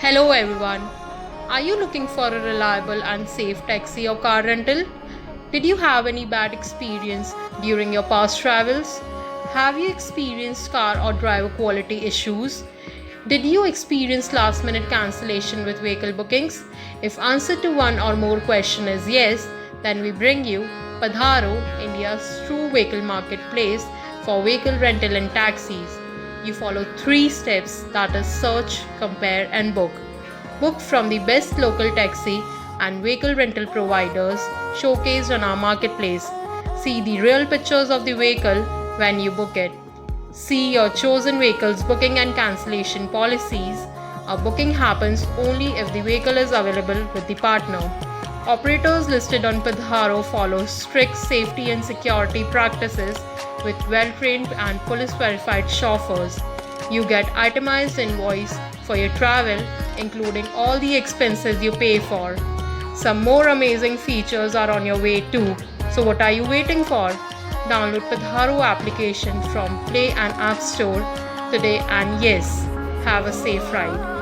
Hello everyone. Are you looking for a reliable and safe taxi or car rental? Did you have any bad experience during your past travels? Have you experienced car or driver quality issues? Did you experience last minute cancellation with vehicle bookings? If answer to one or more question is yes, then we bring you Padharo, India's true vehicle marketplace for vehicle rental and taxis. You follow 3 steps, that is search, compare and book. Book from the best local taxi and vehicle rental providers showcased on our marketplace. See the real pictures of the vehicle when you book it. See your chosen vehicle's booking and cancellation policies. A booking happens only if the vehicle is available with the partner. Operators listed on Padharo follow strict safety and security practices with well-trained and police-verified chauffeurs. You get itemized invoice for your travel, including all the expenses you pay for. Some more amazing features are on your way too. So what are you waiting for? Download Padharo application from Play and App Store today and yes, have a safe ride.